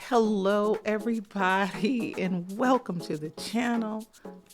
Hello, everybody, and welcome to the channel.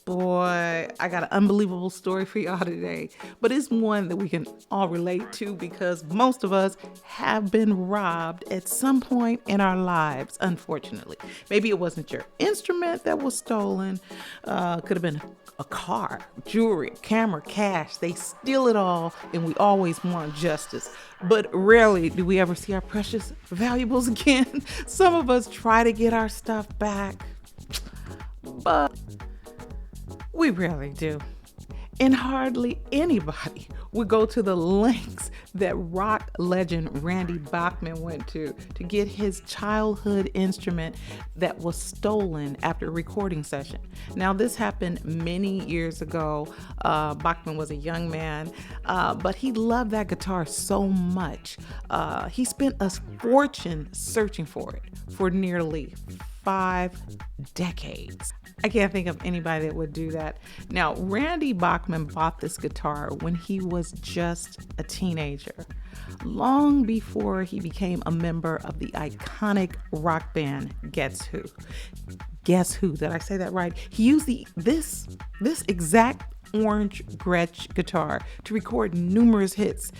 Boy, I got an unbelievable story for y'all today, but it's one that we can all relate to because most of us have been robbed at some point in our lives, unfortunately. Maybe it wasn't your instrument that was stolen, could have been a car, jewelry, camera, cash. They steal it all, and we always want justice. But rarely do we ever see our precious valuables again. Some of us try to get our stuff back, but we rarely do. And hardly anybody would go to the lengths that rock legend Randy Bachman went to get his childhood instrument that was stolen after a recording session. Now, this happened many years ago. Bachman was a young man, but he loved that guitar so much. He spent a fortune searching for it for nearly 5 decades. I can't think of anybody that would do that. Now, Randy Bachman bought this guitar when he was just a teenager, long before he became a member of the iconic rock band Guess Who. Guess Who? Did I say that right? He used this exact Orange Gretsch guitar to record numerous hits.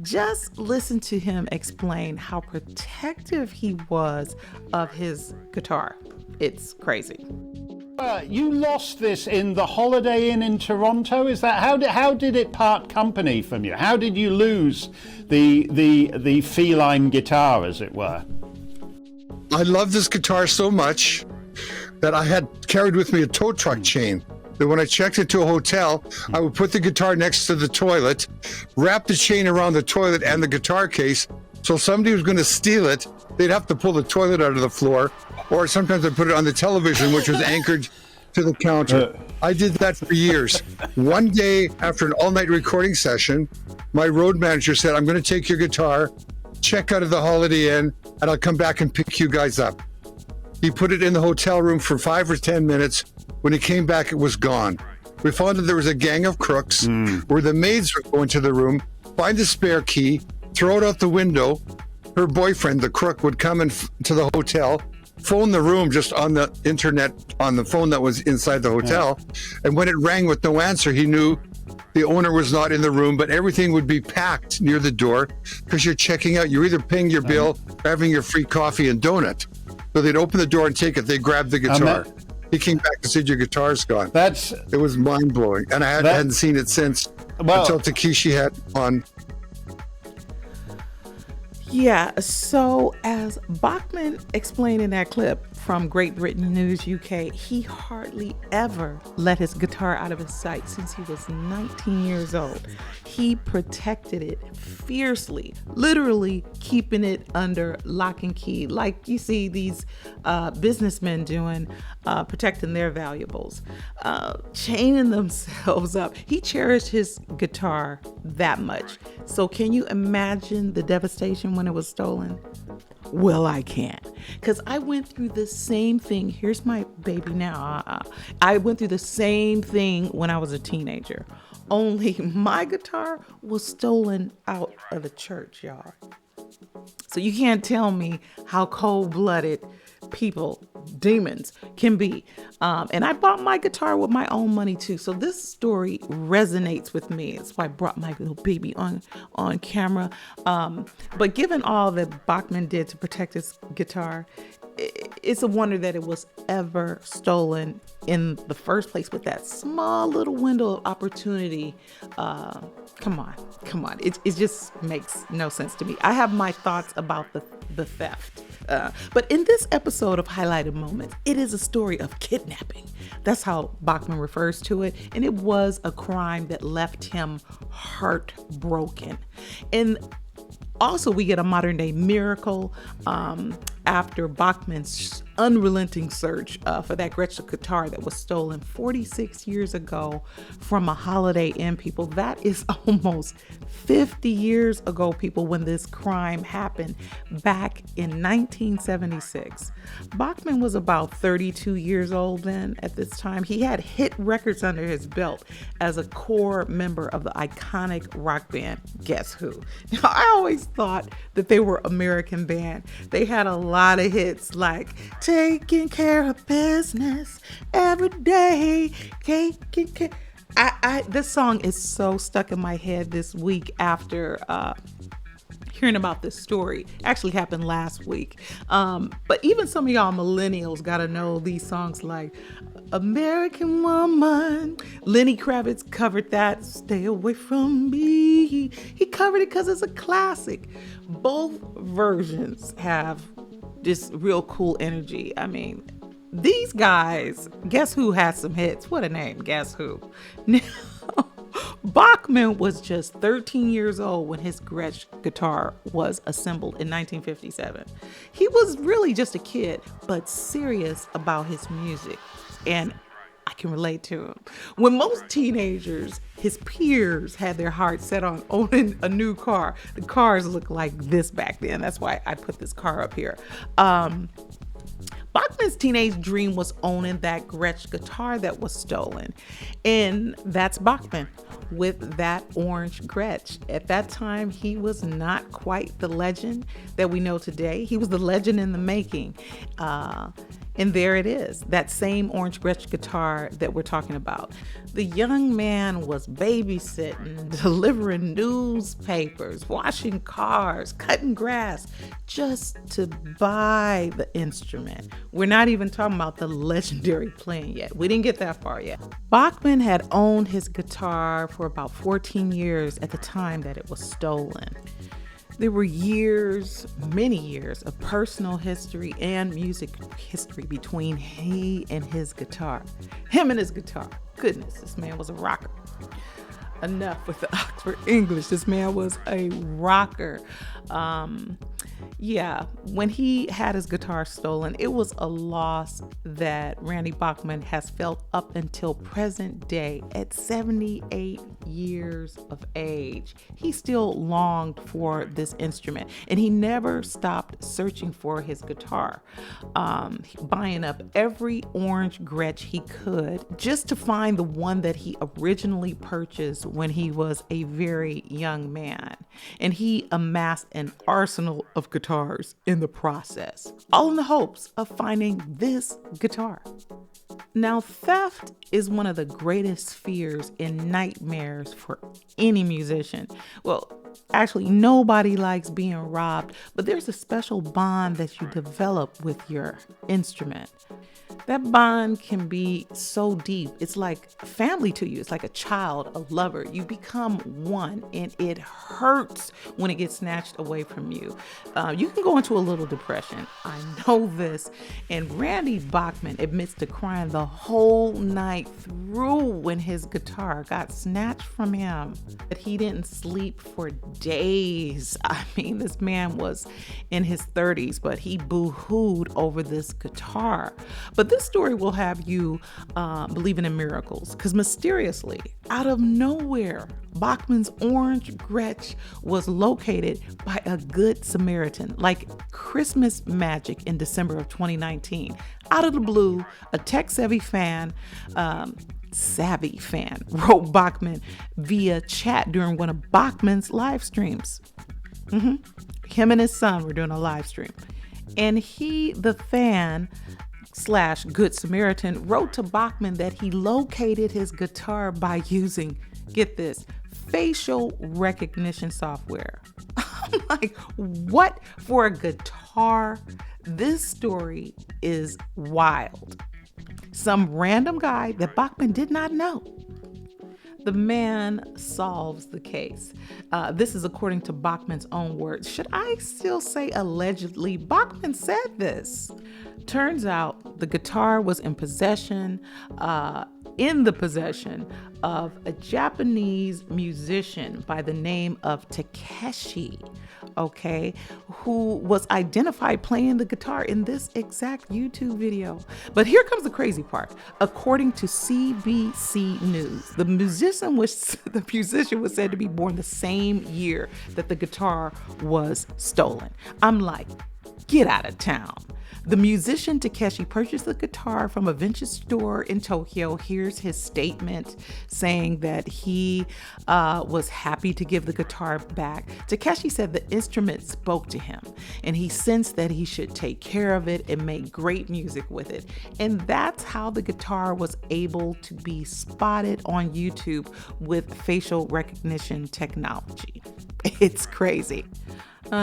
Just listen to him explain how protective he was of his guitar. It's crazy. You lost this in the Holiday Inn in Toronto. Is that how did it part company from you? How did you lose the feline guitar, as it were? I love this guitar so much that I had carried with me a tow truck chain. That when I checked into a hotel, I would put the guitar next to the toilet, wrap the chain around the toilet and the guitar case, so if somebody was going to steal it, they'd have to pull the toilet out of the floor, or sometimes I'd put it on the television, which was anchored to the counter. I did that for years. One day after an all-night recording session, my road manager said, I'm going to take your guitar, check out of the Holiday Inn, and I'll come back and pick you guys up. He put it in the hotel room for 5 or 10 minutes. When he came back, it was gone. We found that there was a gang of crooks where the maids would go into the room, find the spare key, throw it out the window. Her boyfriend, the crook, would come to the hotel, phone the room just on the internet, on the phone that was inside the hotel. And when it rang with no answer, he knew the owner was not in the room, but everything would be packed near the door because you're checking out. You're either paying your bill or having your free coffee and donut. So they'd open the door and take it. They grabbed the guitar. He came back and said, your guitar's gone. It was mind blowing. And I hadn't seen it since until Tekeshi had on. Yeah, so as Bachman explained in that clip from Great Britain News UK, he hardly ever let his guitar out of his sight since he was 19 years old. He protected it fiercely, literally keeping it under lock and key, like you see these businessmen doing, protecting their valuables, chaining themselves up. He cherished his guitar that much. So can you imagine the devastation when it was stolen? Well, I can't, because I went through the same thing. Here's my baby now. I went through the same thing when I was a teenager. Only my guitar was stolen out of the church, y'all. So you can't tell me how cold-blooded people, demons, can be. And I bought my guitar with my own money too. So this story resonates with me. That's why I brought my little baby on camera. But given all that Bachman did to protect his guitar, it's a wonder that it was ever stolen in the first place with that small little window of opportunity. Come on. It just makes no sense to me. I have my thoughts about the theft. But in this episode of Highlighted Moments, it is a story of kidnapping. That's how Bachman refers to it. And it was a crime that left him heartbroken. And also, we get a modern day miracle after Bachman's unrelenting search for that Gretsch guitar that was stolen 46 years ago from a Holiday Inn, people. That is almost 50 years ago, people, when this crime happened back in 1976. Bachman was about 32 years old then at this time. He had hit records under his belt as a core member of the iconic rock band Guess Who. Now, I always thought that they were American band. They had a lot of hits like taking care of business every day. Taking care. This song is so stuck in my head this week after hearing about this story. Actually happened last week. But even some of y'all millennials got to know these songs like American Woman. Lenny Kravitz covered that. Stay away from me. He covered it because it's a classic. Both versions have this real cool energy. I mean, these guys, guess who has some hits? What a name. Guess who? Now, Bachman was just 13 years old when his Gretsch guitar was assembled in 1957. He was really just a kid, but serious about his music. And I can relate to him. When most teenagers, his peers, had their hearts set on owning a new car, the cars looked like this back then. That's why I put this car up here. Bachman's teenage dream was owning that Gretsch guitar that was stolen. And that's Bachman with that Orange Gretsch. At that time, he was not quite the legend that we know today. He was the legend in the making. And there it is, that same Orange Gretsch guitar that we're talking about. The young man was babysitting, delivering newspapers, washing cars, cutting grass, just to buy the instrument. We're not even talking about the legendary playing yet. We didn't get that far yet. Bachman had owned his guitar for about 14 years at the time that it was stolen. There were years, many years of personal history and music history between he and his guitar. Him and his guitar. Goodness, this man was a rocker. Enough with the Oxford English. This man was a rocker. When he had his guitar stolen, it was a loss that Randy Bachman has felt up until present day at 78 years of age. He still longed for this instrument, and he never stopped searching for his guitar, buying up every Orange Gretsch he could just to find the one that he originally purchased when he was a very young man. And he amassed an arsenal of guitars in the process, all in the hopes of finding this guitar. Now, theft is one of the greatest fears and nightmares for any musician. Well, actually, nobody likes being robbed, but there's a special bond that you develop with your instrument. That bond can be so deep. It's like family to you. It's like a child, a lover. You become one, and it hurts when it gets snatched away from you. You can go into a little depression. I know this. And Randy Bachman admits to crying the whole night through when his guitar got snatched from him. But he didn't sleep for days. I mean, this man was in his 30s, but he boo-hooed over this guitar. But this story will have you believing in miracles, because mysteriously, out of nowhere, Bachman's Orange Gretsch was located by a good Samaritan, like Christmas magic in December of 2019. Out of the blue, a tech-savvy fan wrote Bachman via chat during one of Bachman's live streams. Him and his son were doing a live stream. And he, the fan / Good Samaritan, wrote to Bachman that he located his guitar by using, get this, facial recognition software. I'm like, what? For a guitar? This story is wild. Some random guy that Bachman did not know. The man solves the case. This is according to Bachman's own words. Should I still say allegedly? Bachman said this. Turns out the guitar was in the possession of a Japanese musician by the name of Tekeshi, who was identified playing the guitar in this exact YouTube video. But here comes the crazy part. According to CBC News, the musician was said to be born the same year that the guitar was stolen. I'm like, Get out of town. The musician Tekeshi purchased the guitar from a vintage store in Tokyo. Here's his statement saying that he was happy to give the guitar back. Tekeshi said the instrument spoke to him and he sensed that he should take care of it and make great music with it. And that's how the guitar was able to be spotted on YouTube with facial recognition technology. It's crazy.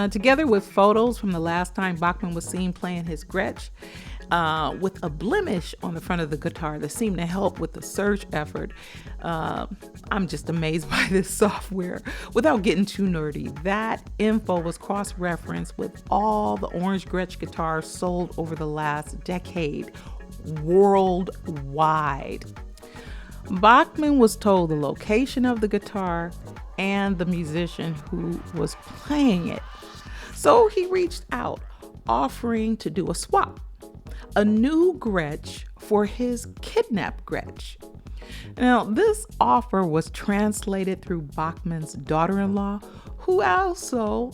Together with photos from the last time Bachman was seen playing his Gretsch, with a blemish on the front of the guitar that seemed to help with the search effort. I'm just amazed by this software. Without getting too nerdy, that info was cross-referenced with all the Orange Gretsch guitars sold over the last decade worldwide. Bachman was told the location of the guitar and the musician who was playing it. So he reached out, offering to do a swap, a new Gretsch for his kidnapped Gretsch. Now, this offer was translated through Bachman's daughter-in-law, who also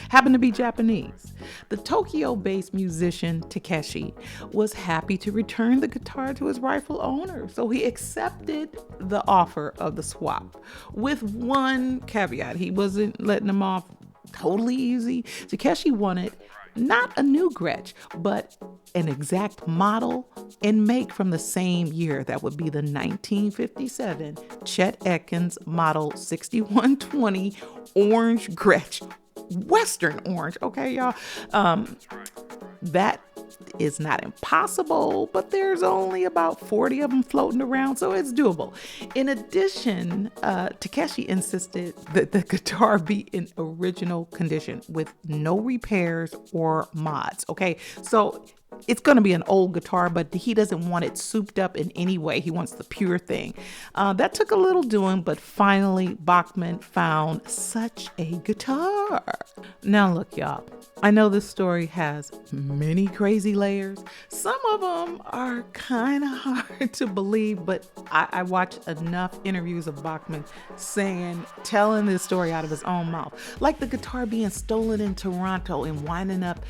happened to be Japanese. The Tokyo-based musician Tekeshi was happy to return the guitar to his rightful owner, so he accepted the offer of the swap with one caveat. He wasn't letting him off totally easy. Tekeshi wanted not a new Gretsch, but an exact model and make from the same year. That would be the 1957 Chet Atkins model 6120 Orange Gretsch, Western orange. Okay, y'all. That is not impossible, but there's only about 40 of them floating around, so it's doable. In addition, Tekeshi insisted that the guitar be in original condition with no repairs or mods. Okay, so it's going to be an old guitar, but he doesn't want it souped up in any way. He wants the pure thing. That took a little doing, but finally Bachman found such a guitar. Now look, y'all, I know this story has many crazy layers. Some of them are kind of hard to believe, but I watched enough interviews of Bachman telling this story out of his own mouth. Like the guitar being stolen in Toronto and winding up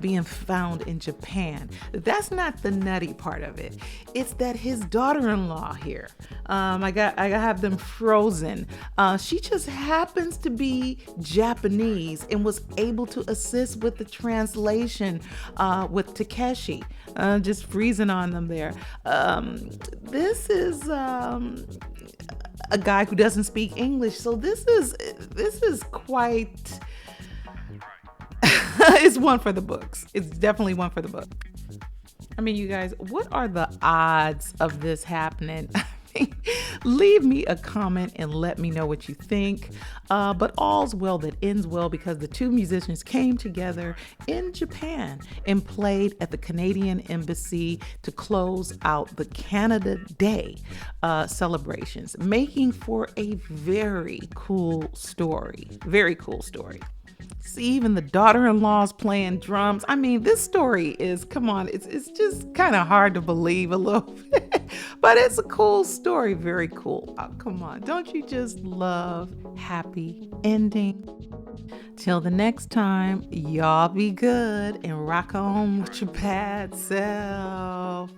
being found in Japan. That's not the nutty part of it. It's that his daughter-in-law here, I have them frozen. She just happens to be Japanese and was able to assist with the translation with Tekeshi, just freezing on them there. This is a guy who doesn't speak English, so this is quite it's one for the books. It's definitely one for the book. I mean, you guys, what are the odds of this happening? Leave me a comment and let me know what you think. But all's well that ends well, because the two musicians came together in Japan and played at the Canadian Embassy to close out the Canada Day celebrations, making for a very cool story. Very cool story. See, even the daughter-in-law's playing drums. I mean, this story is, come on, it's just kind of hard to believe a little bit, but it's a cool story. Very cool. Oh, come on. Don't you just love happy ending? Till the next time, y'all be good and rock on with your bad self.